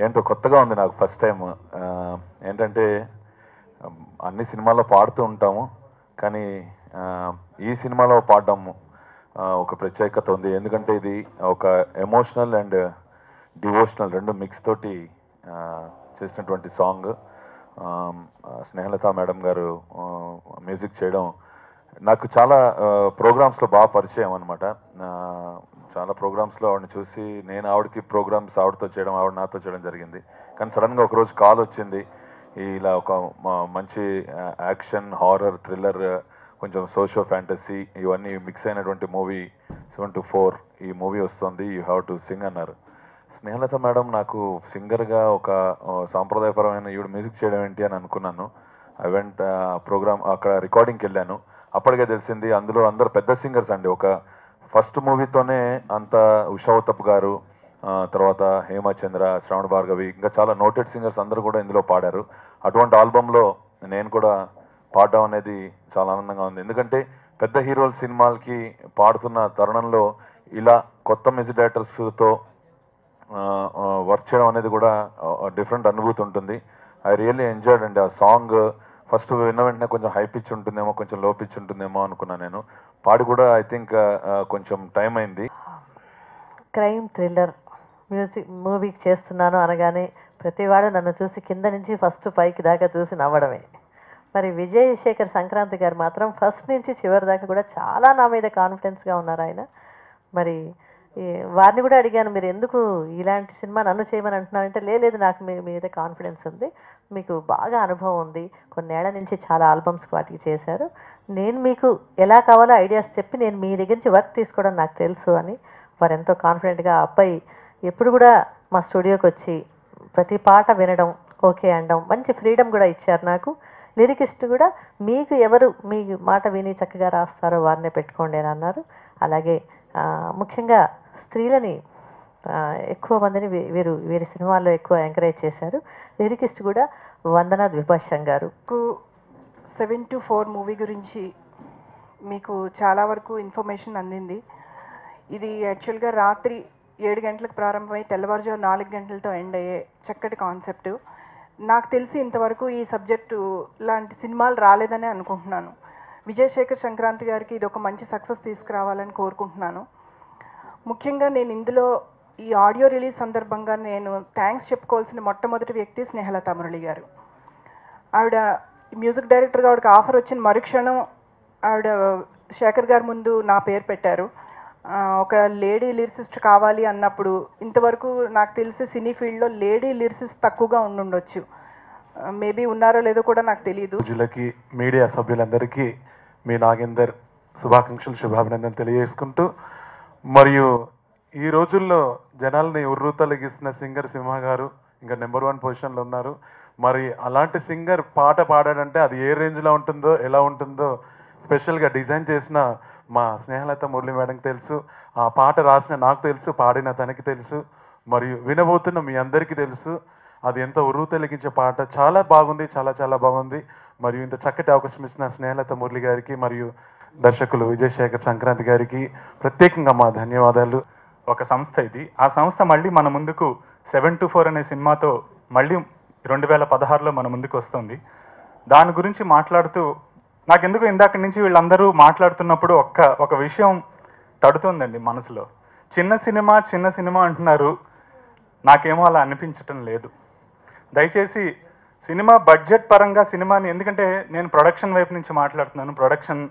ఏంటో కొత్తగా ఉంది నాకు ఫస్ట్ టైం. ఏంటంటే అన్ని సినిమాల్లో పాడుతూ ఉంటాము, కానీ ఈ సినిమాలో పాడడం ఒక ప్రత్యేకత ఉంది. ఎందుకంటే ఇది ఒక ఎమోషనల్ అండ్ డివోషనల్ రెండు మిక్స్ తోటి చేసినటువంటి సాంగ్. స్నేహలత మేడం గారు మ్యూజిక్ చేయడం నాకు చాలా ప్రోగ్రామ్స్లో బాగా పరిచయం అనమాట. చాలా ప్రోగ్రామ్స్లో ఆవిడని చూసి నేను ఆవిడకి ప్రోగ్రామ్స్ ఆవిడతో చేయడం, ఆవిడ నాతో చేయడం జరిగింది. కానీ సడన్గా ఒకరోజు కాల్ వచ్చింది, ఇలా ఒక మంచి యాక్షన్, హారర్, థ్రిల్లర్, కొంచెం సోషో ఫ్యాంటసీ ఇవన్నీ మిక్స్ అయినటువంటి మూవీ 7-4 ఈ మూవీ వస్తుంది, యూ హ్యావ్ టు సింగ్ అన్నారు. స్నేహలత మేడం నాకు సింగర్గా ఒక సాంప్రదాయపరమైన ఈవిడ మ్యూజిక్ చేయడం ఏంటి అని అనుకున్నాను. ఐ వెంట్ ప్రోగ్రామ్ అక్కడ రికార్డింగ్కి వెళ్ళాను. అప్పటికే తెలిసింది అందులో అందరు పెద్ద సింగర్స్ అండి. ఒక ఫస్ట్ మూవీతోనే అంత ఉషావతప్ గారు, తర్వాత హేమచంద్ర, శ్రవణ భార్గవి, ఇంకా చాలా నోటెడ్ సింగర్స్ అందరూ కూడా ఇందులో పాడారు. అటువంటి ఆల్బంలో నేను కూడా పాడడం అనేది చాలా ఆనందంగా ఉంది. ఎందుకంటే పెద్ద హీరోల సినిమాలకి పాడుతున్న తరుణంలో ఇలా కొత్త మ్యూజిక్ డైరెక్టర్స్తో వర్క్ చేయడం అనేది కూడా డిఫరెంట్ అనుభూతి ఉంటుంది. ఐ రియల్లీ ఎంజాయ్డ్ అండి. ఆ సాంగ్ ఫస్ట్ విన్న వెంటనే కొంచెం హై పిచ్ ఉంటుందేమో, కొంచెం లో పిచ్ ఉంటుందేమో అనుకున్నాను. నేను పాడి కూడా ఐ థింక్ కొంచెం టైం అయింది. క్రైమ్ థ్రిల్లర్ మ్యూజిక్ మూవీకి చేస్తున్నాను అనగానే ప్రతివాడు నన్ను చూసి కింద నుంచి ఫస్ట్ పైకి దాకా చూసి నవ్వడమే. మరి విజయ్ శేఖర్ సంక్రాంతి గారు మాత్రం ఫస్ట్ నుంచి చివరి దాకా కూడా చాలా నా మీద కాన్ఫిడెన్స్గా ఉన్నారు ఆయన. మరి వారిని కూడా అడిగాను, మీరు ఎందుకు ఇలాంటి సినిమా నన్ను చేయమని అంటున్నారంటే, లేదు నాకు మీ మీద కాన్ఫిడెన్స్ ఉంది, మీకు బాగా అనుభవం ఉంది, కొన్నేళ్ల నుంచి చాలా ఆల్బమ్స్ వాటికి చేశారు, నేను మీకు ఎలా కావాలో ఐడియాస్ చెప్పి నేను మీ దగ్గర నుంచి వర్క్ తీసుకోవడం నాకు తెలుసు అని వారు ఎంతో కాన్ఫిడెంట్గా అబ్బాయి ఎప్పుడు కూడా మా స్టూడియోకి వచ్చి ప్రతి పాట వినడం, ఓకే అనడం, మంచి ఫ్రీడమ్ కూడా ఇచ్చారు నాకు. లిరికిస్ట్ కూడా మీకు ఎవరు మీ మాట విని చక్కగా రాస్తారో వారినే పెట్టుకోండి అని అన్నారు. అలాగే ముఖ్యంగా స్త్రీలని ఎక్కువ మందిని వీరి సినిమాల్లో ఎక్కువ ఎంకరేజ్ చేశారు. లిరికిస్ట్ కూడా వందన ద్విభాషం గారు. 7-4 మూవీ గురించి మీకు చాలా వరకు ఇన్ఫర్మేషన్ అందింది. ఇది యాక్చువల్గా రాత్రి 7 గంటలకు ప్రారంభమై తెల్లవారుజాము 4 గంటలతో ఎండ్ అయ్యే చక్కటి కాన్సెప్ట్. నాకు తెలిసి ఇంతవరకు ఈ సబ్జెక్టు లాంటి సినిమాలు రాలేదని అనుకుంటున్నాను. విజయ్ శేఖర్ సంక్రాంతి గారికి ఇది ఒక మంచి సక్సెస్ తీసుకురావాలని కోరుకుంటున్నాను. ముఖ్యంగా నేను ఇందులో ఈ ఆడియో రిలీజ్ సందర్భంగా నేను థ్యాంక్స్ చెప్పుకోవాల్సిన మొట్టమొదటి వ్యక్తి స్నేహలత మురళి గారు. ఆవిడ మ్యూజిక్ డైరెక్టర్గా ఆవిడకి ఆఫర్ వచ్చిన మరుక్షణం ఆవిడ శేఖర్ గారి ముందు నా పేరు పెట్టారు. ఒక లేడీ లిరిసిస్ట్ కావాలి అన్నప్పుడు ఇంతవరకు నాకు తెలిసి సినీ ఫీల్డ్లో లేడీ లిరిసిస్ట్ తక్కువగా ఉండుండొచ్చు, మేబీ ఉన్నారో లేదో కూడా నాకు తెలియదు. ప్రజలకి, మీడియా సభ్యులందరికీ మీ నాగేందర్ శుభాకాంక్షలు, శుభాభినందనలు తెలియజేసుకుంటూ, మరియు ఈ రోజుల్లో జనాల్ని ఉర్రూతలగిస్తున్న సింగర్ సింహ గారు ఇంకా నెంబర్ 1 పొజిషన్లో ఉన్నారు. మరి అలాంటి సింగర్ పాట పాడాడంటే అది ఏ రేంజ్లో ఉంటుందో, ఎలా ఉంటుందో స్పెషల్గా డిజైన్ చేసిన మా స్నేహలత మురళి మేడంకి తెలుసు, ఆ పాట రాసిన నాకు తెలుసు, పాడిన తనకి తెలుసు, మరియు వినబోతున్న మీ అందరికీ తెలుసు. అది ఎంత ఉర్రూతలగించే పాట, చాలా బాగుంది, చాలా చాలా బాగుంది. మరియు ఇంత చక్కటి అవకాశం ఇచ్చిన స్నేహలత మురళి గారికి మరియు దర్శకులు విజయ్ శేఖర్ సంక్రాంతి గారికి ప్రత్యేకంగా మా ధన్యవాదాలు. ఒక సంస్థ ఇది, ఆ సంస్థ మళ్ళీ మన ముందుకు 7-4 అనే సినిమాతో మళ్ళీ 2016లో మన ముందుకు వస్తుంది. దాని గురించి మాట్లాడుతూ నాకెందుకు ఇందాక నుంచి వీళ్ళందరూ మాట్లాడుతున్నప్పుడు ఒక విషయం తడుతుందండి మనసులో. చిన్న సినిమా అంటున్నారు, నాకేమో అలా అనిపించటం లేదు. దయచేసి సినిమా బడ్జెట్ పరంగా సినిమాని, ఎందుకంటే నేను ప్రొడక్షన్ వైపు నుంచి మాట్లాడుతున్నాను, ప్రొడక్షన్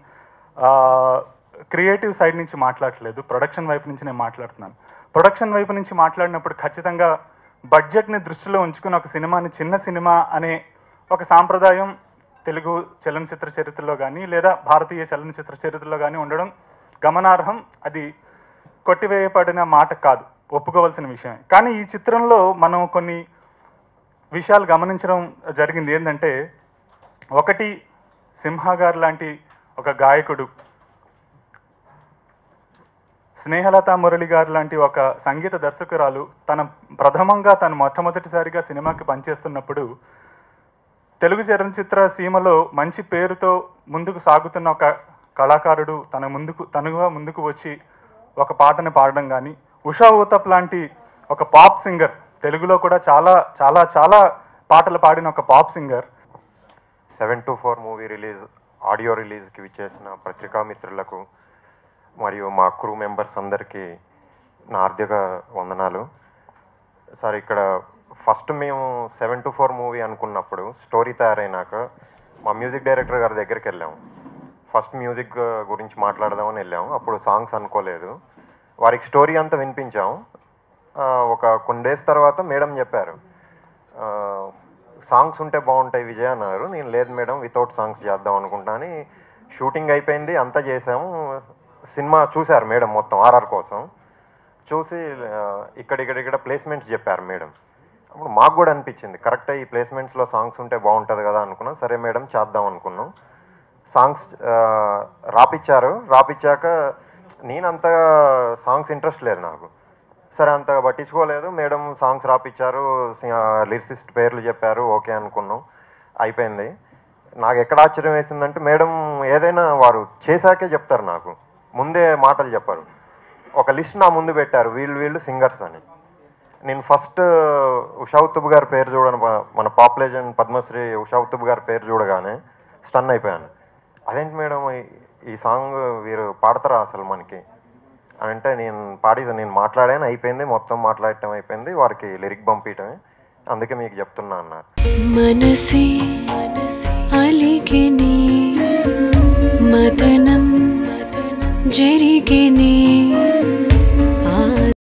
క్రియేటివ్ సైడ్ నుంచి మాట్లాడట్లేదు, ప్రొడక్షన్ వైపు నుంచి నేను మాట్లాడుతున్నాను. ప్రొడక్షన్ వైపు నుంచి మాట్లాడినప్పుడు ఖచ్చితంగా బడ్జెట్ని దృష్టిలో ఉంచుకుని ఒక సినిమాని చిన్న సినిమా అనే ఒక సాంప్రదాయం తెలుగు చలనచిత్ర చరిత్రలో కానీ లేదా భారతీయ చలనచిత్ర చరిత్రలో కానీ ఉండడం గమనార్హం. అది కొట్టివేయబడిన మాట కాదు, ఒప్పుకోవాల్సిన విషయమే. కానీ ఈ చిత్రంలో మనం కొన్ని విషయాలు గమనించడం జరిగింది. ఏంటంటే, ఒకటి, సింహ గారు లాంటి ఒక గాయకుడు, స్నేహలత మురళి గారు లాంటి ఒక సంగీత దర్శకురాలు తను మొట్టమొదటిసారిగా సినిమాకి పనిచేస్తున్నప్పుడు తెలుగు చలనచిత్ర సీమలో మంచి పేరుతో ముందుకు సాగుతున్న ఒక కళాకారుడు తనుగా ముందుకు వచ్చి ఒక పాటని పాడడం కానీ, ఉషా ఊతప్ లాంటి ఒక పాప్ సింగర్ తెలుగులో కూడా చాలా చాలా చాలా పాటలు పాడిన ఒక పాప్ సింగర్. 724 మూవీ ఆడియో రిలీజ్కి విచ్చేసిన పత్రికా మిత్రులకు మరియు మా క్రూ మెంబర్స్ అందరికీ నా హార్దిక వందనాలు. సార్, ఇక్కడ ఫస్ట్ మేము 724 మూవీ అనుకున్నప్పుడు స్టోరీ తయారైనాక మా మ్యూజిక్ డైరెక్టర్ గారి దగ్గరికి వెళ్ళాము. ఫస్ట్ మ్యూజిక్ గురించి మాట్లాడదామని వెళ్ళాము. అప్పుడు సాంగ్స్ అనుకోలేదు. వారికి స్టోరీ అంతా వినిపించాము. ఒక కొన్ని డేస్ తర్వాత మేడం చెప్పారు, సాంగ్స్ ఉంటే బాగుంటాయి విజయ్ అన్నారు. నేను లేదు మేడం, వితౌట్ సాంగ్స్ చేద్దాం అనుకుంటా అని. షూటింగ్ అయిపోయింది, అంతా చేసాము. సినిమా చూశారు మేడం మొత్తం ఆర్ఆర్ కోసం. చూసి ఇక్కడ ప్లేస్మెంట్స్ చెప్పారు మేడం. అప్పుడు మాకు కూడా అనిపించింది కరెక్టే, ఈ ప్లేస్మెంట్స్లో సాంగ్స్ ఉంటే బాగుంటుంది కదా అనుకున్నాం. సరే మేడం చేద్దాం అనుకున్నాం. సాంగ్స్ రాపిచ్చాక నేను అంతగా సాంగ్స్ ఇంట్రెస్ట్ లేదు నాకు. సరే అంతగా పట్టించుకోలేదు. మేడం సాంగ్స్ రాపిచ్చారు, లిరిసిస్ట్ పేర్లు చెప్పారు, ఓకే అనుకున్నాం, అయిపోయింది. నాకు ఎక్కడ ఆశ్చర్యం వేసిందంటే మేడం ఏదైనా వారు చేశాకే చెప్తారు, నాకు ముందే మాటలు చెప్పారు. ఒక లిస్ట్ నా ముందు పెట్టారు, వీళ్ళు సింగర్స్ అని. నేను ఫస్ట్ ఉషా ఉత్తుప్ గారి పేరు చూడను, మన పాపులేషన్ పద్మశ్రీ ఉషా ఉత్తుప్ గారి పేరు చూడగానే స్టన్ అయిపోయాను. అదేంటి మేడం ఈ సాంగ్ వీరు పాడతారా అసలు మనకి అని అంటే, నేను మాట్లాడాను, అయిపోయింది, మొత్తం మాట్లాడటం అయిపోయింది, వారికి లిరిక్ పంపించడమే, అందుకే మీకు చెప్తున్నా అన్నారు. మనసే అలిగిని మదనం జరిగిని